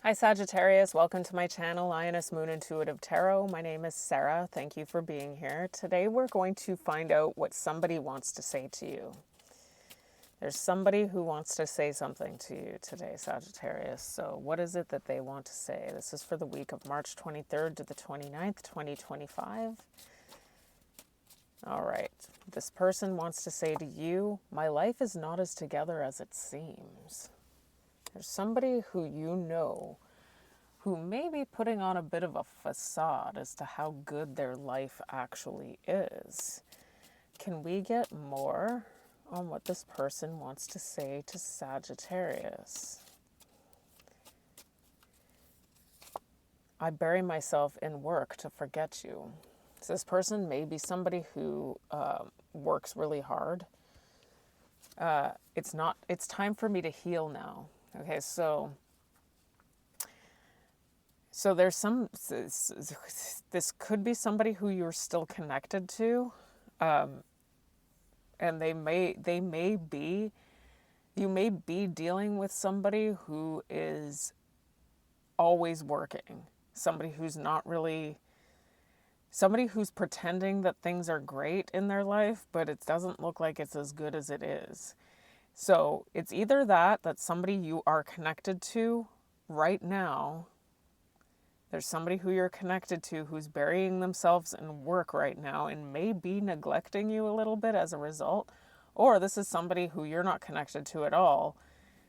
Hi Sagittarius, welcome to my channel, Lioness Moon Intuitive Tarot. My name is Sarah. Thank you for being here. Today we're going to find out what somebody wants to say to you. There's somebody who wants to say something to you today, Sagittarius. So what is it that they want to say? This is for the week of March 23rd to the 29th, 2025. All right. This person wants to say to you, my life is not as together as it seems. There's somebody who you know who may be putting on a bit of a facade as to how good their life actually is. Can we get more on what this person wants to say to Sagittarius? I bury myself in work to forget you. So this person may be somebody who works really hard. It's time for me to heal now. Okay, so there's this could be somebody who you're still connected to, and you may be dealing with somebody who is always working, somebody who's pretending that things are great in their life, but it doesn't look like it's as good as it is. So it's either that's somebody you are connected to right now. There's somebody who you're connected to who's burying themselves in work right now and may be neglecting you a little bit as a result. Or this is somebody who you're not connected to at all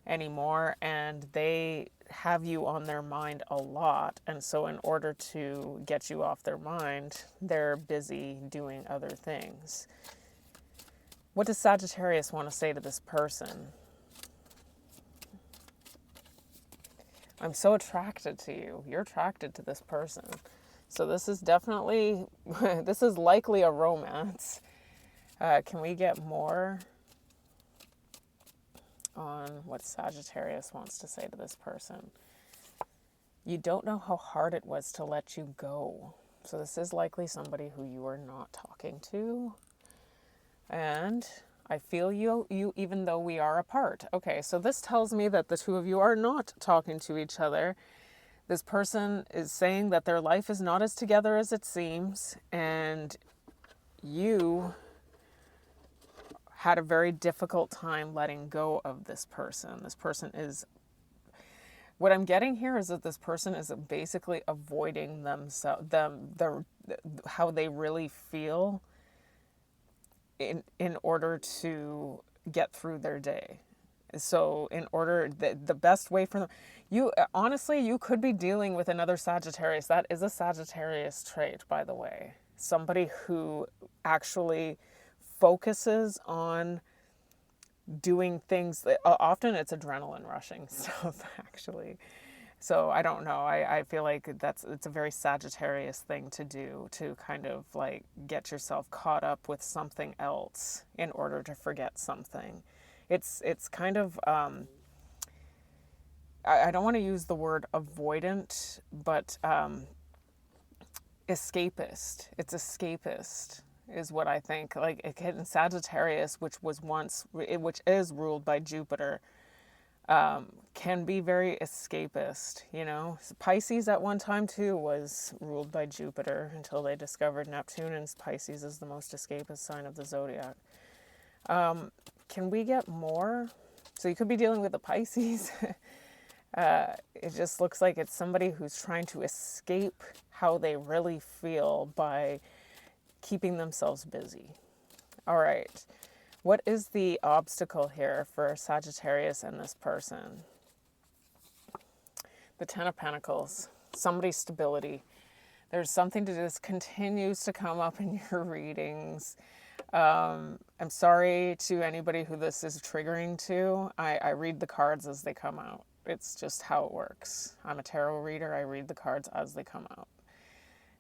anymore and they have you on their mind a lot. And so in order to get you off their mind, they're busy doing other things. What does Sagittarius want to say to this person? I'm so attracted to you. You're attracted to this person. So this is definitely, this is likely a romance. Can we get more on what Sagittarius wants to say to this person? You don't know how hard it was to let you go. So this is likely somebody who you are not talking to. And I feel you even though we are apart. Okay, so this tells me that the two of you are not talking to each other. This person is saying that their life is not as together as it seems, and you had a very difficult time letting go of this person. This person is, what I'm getting here is that this person is basically avoiding how they really feel in order to get through their day. So the best way for them, you could be dealing with another Sagittarius. That is a Sagittarius trait, by the way. Somebody who actually focuses on doing things that, often it's adrenaline rushing stuff, actually. So I don't know. I feel like it's a very Sagittarius thing to do, to kind of like get yourself caught up with something else in order to forget something. It's kind of, I don't want to use the word avoidant, but escapist. It's escapist is what I think. Like in Sagittarius, which is ruled by Jupiter, can be very escapist, you know. Pisces at one time too was ruled by Jupiter until they discovered Neptune, and Pisces is the most escapist sign of the zodiac. Can we get more? So you could be dealing with a Pisces. It just looks like it's somebody who's trying to escape how they really feel by keeping themselves busy. All right. What is the obstacle here for Sagittarius and this person? The Ten of Pentacles. Somebody's stability. There's something that just continues to come up in your readings. I'm sorry to anybody who this is triggering to. I read the cards as they come out. It's just how it works. I'm a tarot reader. I read the cards as they come out.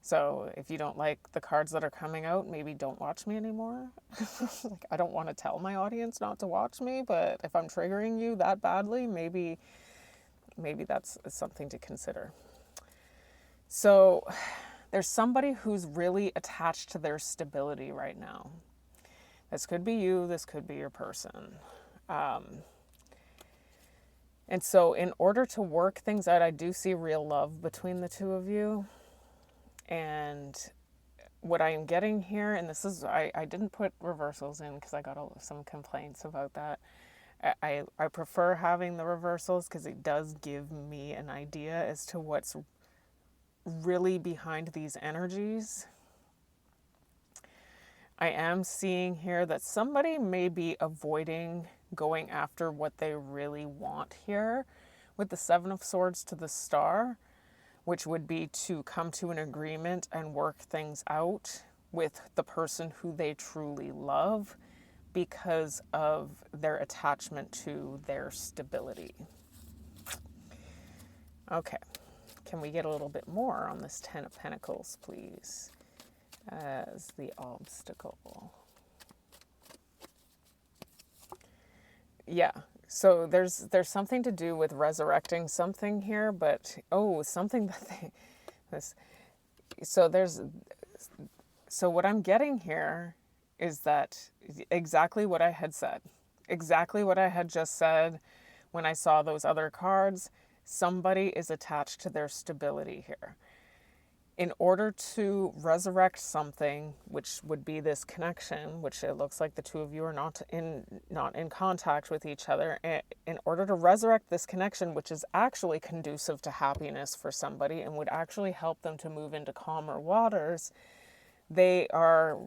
So if you don't like the cards that are coming out, maybe don't watch me anymore. Like, I don't want to tell my audience not to watch me, but if I'm triggering you that badly, maybe that's something to consider. So there's somebody who's really attached to their stability right now. This could be you, this could be your person. And so in order to work things out, I do see real love between the two of you. And what I am getting here, and this is, I didn't put reversals in because I got some complaints about that. I prefer having the reversals because it does give me an idea as to what's really behind these energies. I am seeing here that somebody may be avoiding going after what they really want here with the Seven of Swords to the Star, which would be to come to an agreement and work things out with the person who they truly love because of their attachment to their stability. Okay, can we get a little bit more on this Ten of Pentacles, please, as the obstacle? Yeah, so there's something to do with resurrecting something here, but something that so what I'm getting here is that exactly what I had said, exactly what I had just said when I saw those other cards. Somebody is attached to their stability here. In order to resurrect something, which would be this connection, which it looks like the two of you are not in contact with each other, in order to resurrect this connection, which is actually conducive to happiness for somebody and would actually help them to move into calmer waters, they are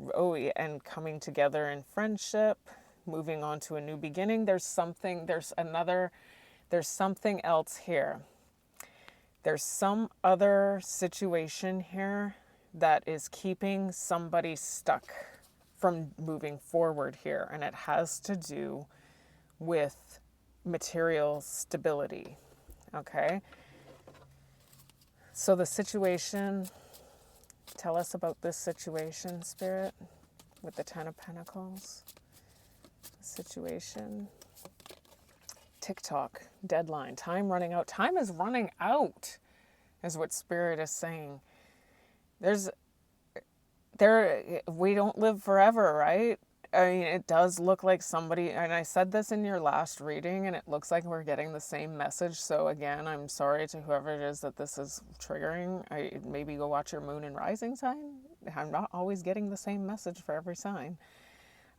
and coming together in friendship, moving on to a new beginning. There's something else here. There's some other situation here that is keeping somebody stuck from moving forward here, and it has to do with material stability. Okay? So the situation, tell us about this situation, Spirit, with the Ten of Pentacles. The situation. TikTok, deadline, time running out. Time is running out, is what Spirit is saying. We don't live forever, right? I mean, it does look like somebody, and I said this in your last reading, and it looks like we're getting the same message. So again, I'm sorry to whoever it is that this is triggering. Maybe go watch your moon and rising sign. I'm not always getting the same message for every sign.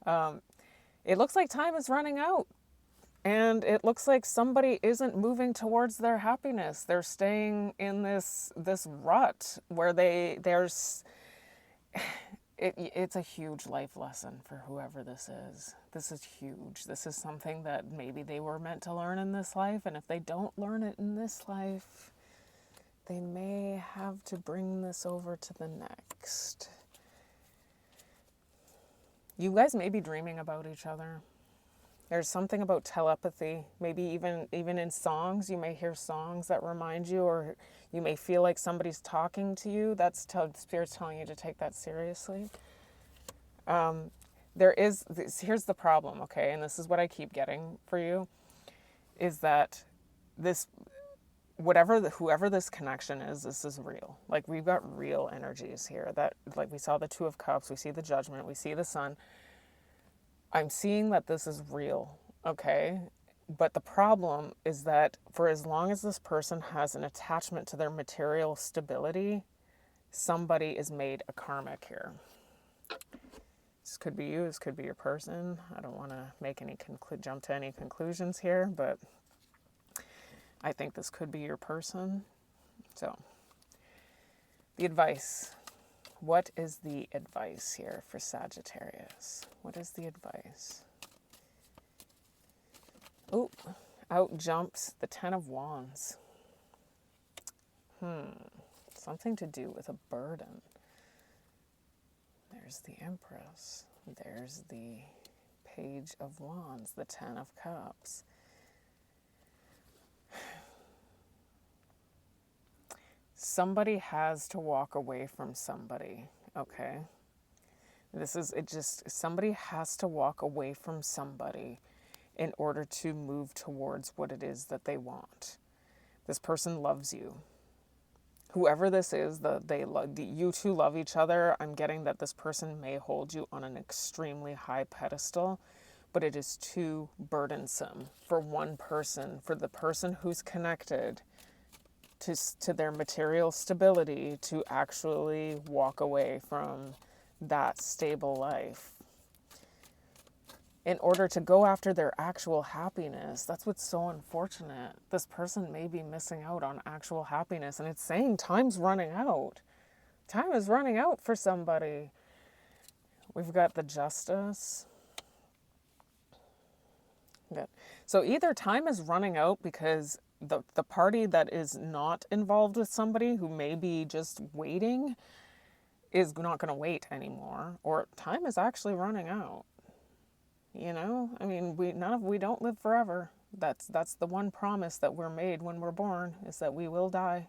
It looks like time is running out. And it looks like somebody isn't moving towards their happiness. They're staying in this rut where it's a huge life lesson for whoever this is. This is huge. This is something that maybe they were meant to learn in this life. And if they don't learn it in this life, they may have to bring this over to the next. You guys may be dreaming about each other. There's something about telepathy. Maybe even in songs, you may hear songs that remind you, or you may feel like somebody's talking to you. That's Spirit's telling you to take that seriously. Here's the problem, okay? And this is what I keep getting for you, is that whoever this connection is, this is real. Like, we've got real energies here. That, like, we saw the Two of Cups, we see the Judgment, we see the Sun. I'm seeing that this is real, okay? But the problem is that for as long as this person has an attachment to their material stability, somebody is made a karmic here. This could be you, this could be your person. I don't want to make jump to any conclusions here, but I think this could be your person. So, the advice. What is the advice here for Sagittarius? What is the advice? Oh, out jumps the Ten of Wands. Something to do with a burden. There's the Empress. There's the Page of Wands, the Ten of Cups. Somebody has to walk away from somebody, okay? Somebody has to walk away from somebody in order to move towards what it is that they want. This person loves you. Whoever this is, you two love each other. I'm getting that this person may hold you on an extremely high pedestal, but it is too burdensome for one person, for the person who's connected to their material stability, to actually walk away from that stable life in order to go after their actual happiness. That's what's so unfortunate. This person may be missing out on actual happiness, and it's saying time's running out. Time is running out for somebody. We've got the Justice. Good. So either time is running out because the party that is not involved with somebody who may be just waiting is not going to wait anymore, or time is actually running out. You know, I mean, we don't live forever. That's the one promise that we're made when we're born, is that we will die.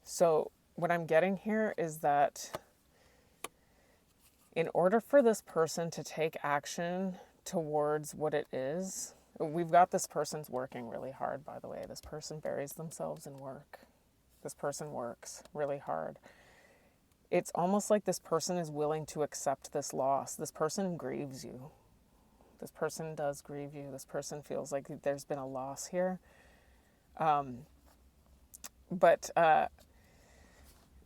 So what I'm getting here is that in order for this person to take action towards what it is, we've got this person's working really hard, by the way. This person buries themselves in work. This person works really hard. It's almost like this person is willing to accept this loss. This person grieves you. This person does grieve you. This person feels like there's been a loss here. But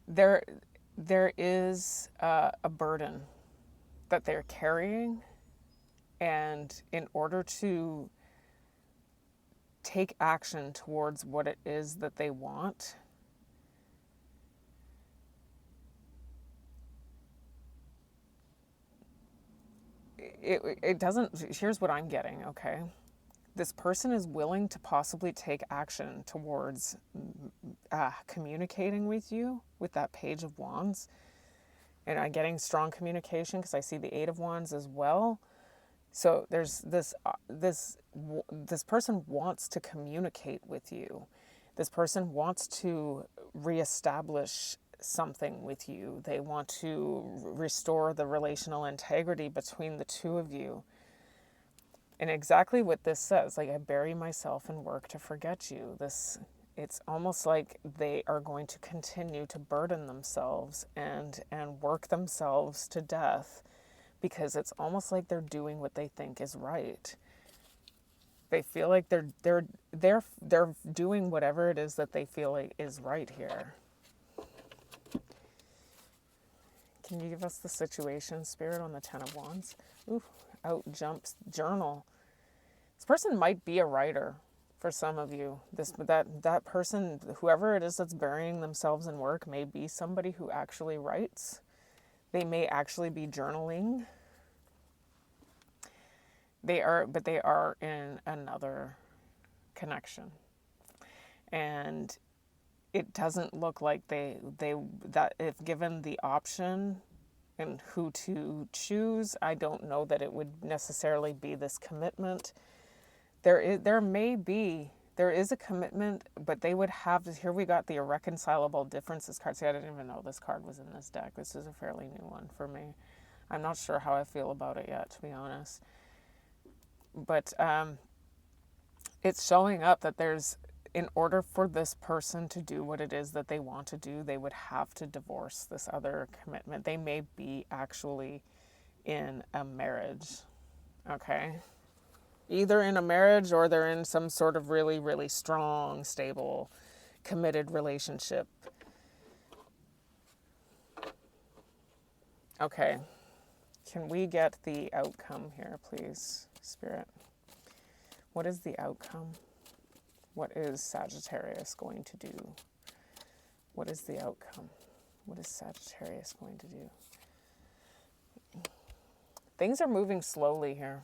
there is a burden that they're carrying. And in order to take action towards what it is that they want, it doesn't, here's what I'm getting, okay? This person is willing to possibly take action towards communicating with you with that Page of Wands. And I'm getting strong communication because I see the Eight of Wands as well. So there's this person wants to communicate with you. This person wants to reestablish something with you. They want to restore the relational integrity between the two of you. And exactly what this says, like, I bury myself in work to forget you. It's almost like they are going to continue to burden themselves and work themselves to death, because it's almost like they're doing what they think is right. They feel like they're doing whatever it is that they feel like is right here. Can you give us the situation, Spirit, on the Ten of Wands? Ooh, out jumps journal. This person might be a writer for some of you. That person, whoever it is that's burying themselves in work, may be somebody who actually writes. They may actually be journaling. They are in another connection. And it doesn't look like that if given the option and who to choose, I don't know that it would necessarily be this commitment. There is a commitment, but they would have to, here we got the irreconcilable differences card. See, I didn't even know this card was in this deck. This is a fairly new one for me. I'm not sure how I feel about it yet, to be honest. But it's showing up that in order for this person to do what it is that they want to do, they would have to divorce this other commitment. They may be actually in a marriage, okay? Either in a marriage or they're in some sort of really, really strong, stable, committed relationship. Okay. Can we get the outcome here, please, Spirit? What is the outcome? What is Sagittarius going to do? What is the outcome? What is Sagittarius going to do? Things are moving slowly here.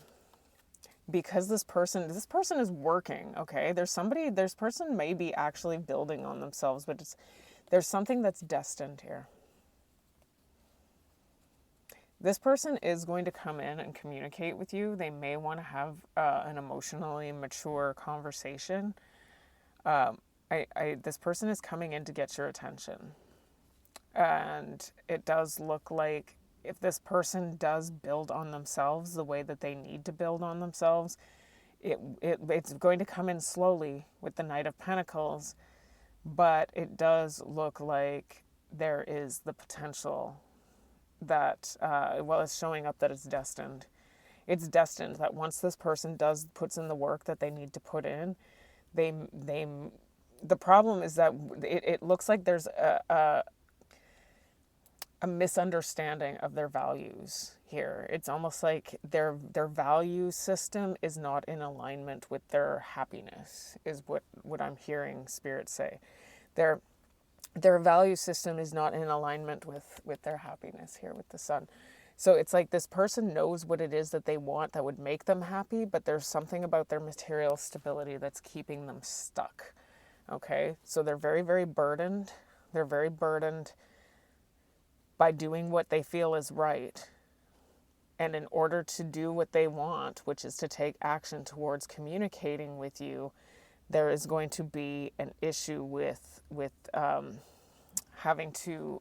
Because this person is working, okay? This person may be actually building on themselves, but there's something that's destined here. This person is going to come in and communicate with you. They may want to have an emotionally mature conversation. This person is coming in to get your attention. And it does look like if this person does build on themselves the way that they need to build on themselves, it's going to come in slowly with the Knight of Pentacles, but it does look like there is the potential that, well, it's showing up that it's destined. It's destined that once this person puts in the work that they need to put in, they the problem is that it looks like there's a misunderstanding of their values here. It's almost like their value system is not in alignment with their happiness, is what I'm hearing Spirit say. Their value system is not in alignment with their happiness here with the Sun. So it's like this person knows what it is that they want that would make them happy, but there's something about their material stability that's keeping them stuck. Okay? So they're very, very burdened. They're very burdened by doing what they feel is right. And in order to do what they want, which is to take action towards communicating with you, there is going to be an issue with having to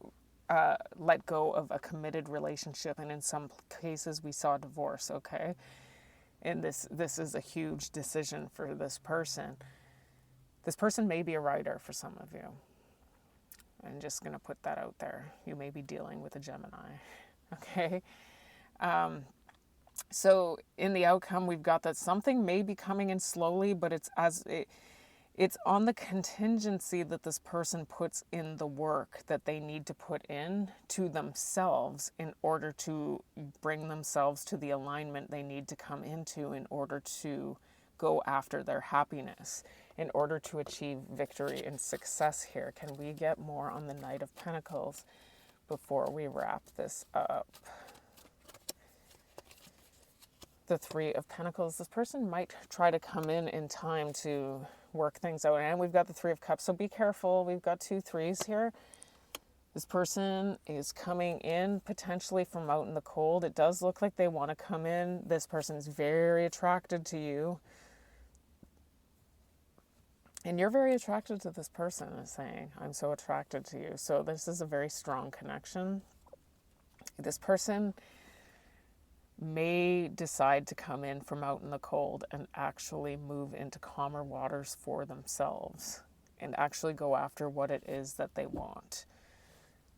let go of a committed relationship. And in some cases, we saw divorce, okay? And this is a huge decision for this person. This person may be a writer for some of you. I'm just going to put that out there. You may be dealing with a Gemini, okay? So in the outcome, we've got that something may be coming in slowly, but it's on the contingency that this person puts in the work that they need to put in to themselves in order to bring themselves to the alignment they need to come into in order to go after their happiness, in order to achieve victory and success here. Can we get more on the Knight of Pentacles before we wrap this up? The Three of Pentacles. This person might try to come in time to work things out. And we've got the Three of Cups, so be careful. We've got 2 threes here. This person is coming in potentially from out in the cold. It does look like they want to come in. This person is very attracted to you. And you're very attracted to this person, is saying, I'm so attracted to you. So this is a very strong connection. This person may decide to come in from out in the cold and actually move into calmer waters for themselves and actually go after what it is that they want.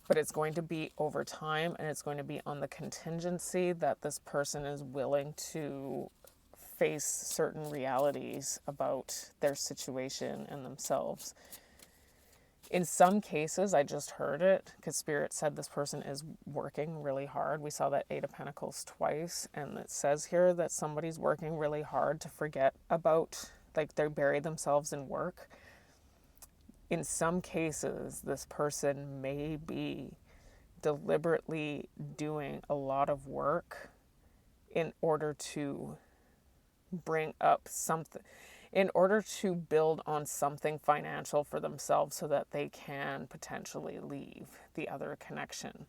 But it's going to be over time, and it's going to be on the contingency that this person is willing to face certain realities about their situation and themselves. In some cases, I just heard it because Spirit said this person is working really hard. We saw that 8 of Pentacles twice, and it says here that somebody's working really hard to forget about, like they bury themselves in work. In some cases, this person may be deliberately doing a lot of work in order to bring up something, in order to build on something financial for themselves so that they can potentially leave the other connection.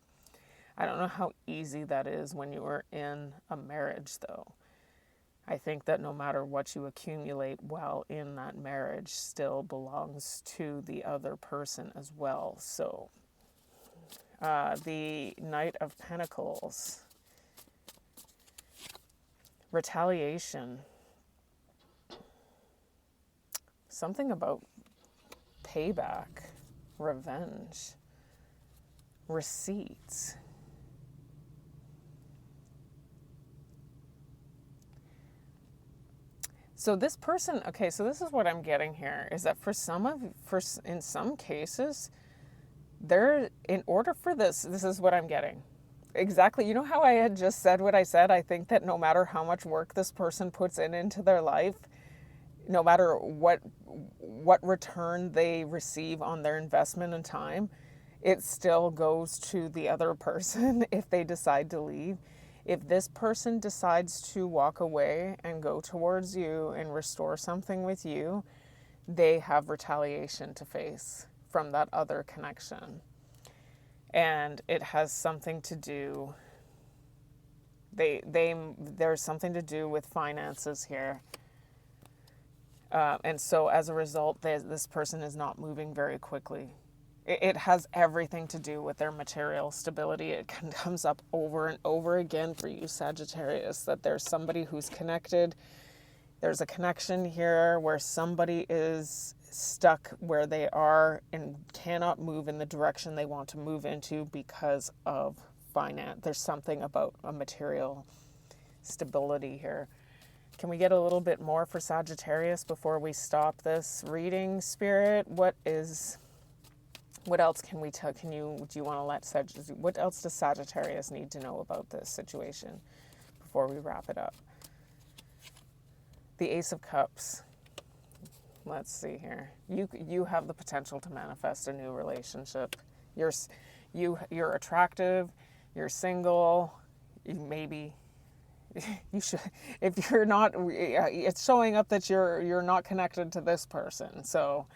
I don't know how easy that is when you are in a marriage, though. I think that no matter what you accumulate while in that marriage still belongs to the other person as well. So, the Knight of Pentacles. Retaliation. Something about payback, revenge, receipts. So this person, okay, so this is what I'm getting here, is that in some cases, in order for this is what I'm getting. Exactly. You know how I had just said what I said? I think that no matter how much work this person puts into their life, no matter what return they receive on their investment and time, it still goes to the other person if they decide to leave. If this person decides to walk away and go towards you and restore something with you, they have retaliation to face from that other connection. And it has something to do, there's something to do with finances here. And so as a result, this person is not moving very quickly. It has everything to do with their material stability. It comes up over and over again for you, Sagittarius, that there's somebody who's connected. There's a connection here where somebody is stuck where they are and cannot move in the direction they want to move into because of finance. There's something about a material stability here. Can we get a little bit more for Sagittarius before we stop this reading, Spirit? What else can we tell? Do you want to let what else does Sagittarius need to know about this situation before we wrap it up? The Ace of Cups. Let's see here. You have the potential to manifest a new relationship. You're attractive. You're single. You should, if you're not, it's showing up that you're not connected to this person. So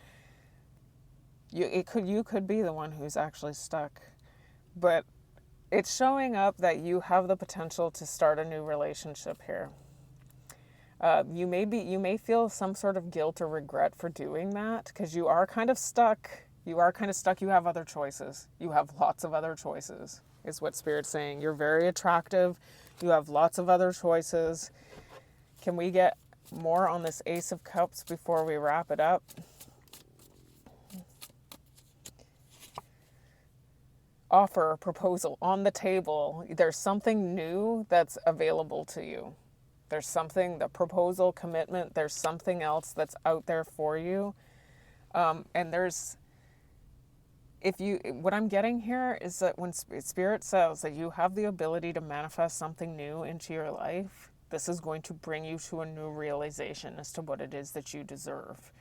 you could be the one who's actually stuck, but it's showing up that you have the potential to start a new relationship here. You may feel some sort of guilt or regret for doing that because you are kind of stuck. You have other choices. You have lots of other choices, is what Spirit's saying. You're very attractive. You have lots of other choices. Can we get more on this Ace of Cups before we wrap it up? Offer, proposal on the table. There's something new that's available to you. There's something, the proposal, commitment, there's something else that's out there for you. And what I'm getting here is that when Spirit says that you have the ability to manifest something new into your life, this is going to bring you to a new realization as to what it is that you deserve.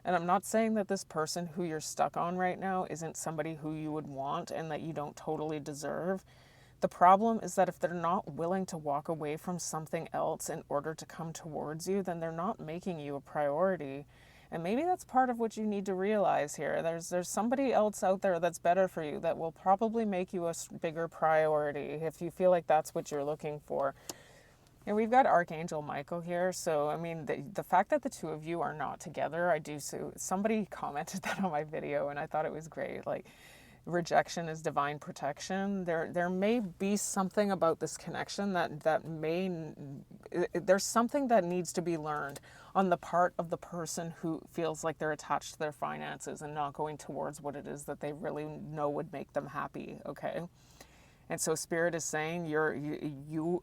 And I'm not saying that this person who you're stuck on right now isn't somebody who you would want and that you don't totally deserve. The problem is that if they're not willing to walk away from something else in order to come towards you, then they're not making you a priority. And maybe that's part of what you need to realize here. There's somebody else out there that's better for you that will probably make you a bigger priority if you feel like that's what you're looking for. And we've got Archangel Michael here. So, I mean, the fact that the two of you are not together, somebody commented that on my video and I thought it was great. Like, rejection is divine protection. There may be something about this connection there's something that needs to be learned on the part of the person who feels like they're attached to their finances and not going towards what it is that they really know would make them happy, okay? And so Spirit is saying you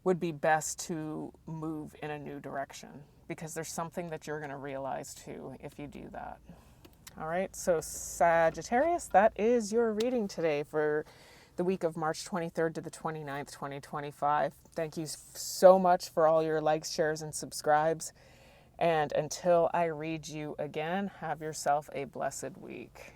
would be best to move in a new direction because there's something that you're going to realize too if you do that. All right, so Sagittarius, that is your reading today for the week of March 23rd to the 29th, 2025. Thank you so much for all your likes, shares, and subscribes. And until I read you again, have yourself a blessed week.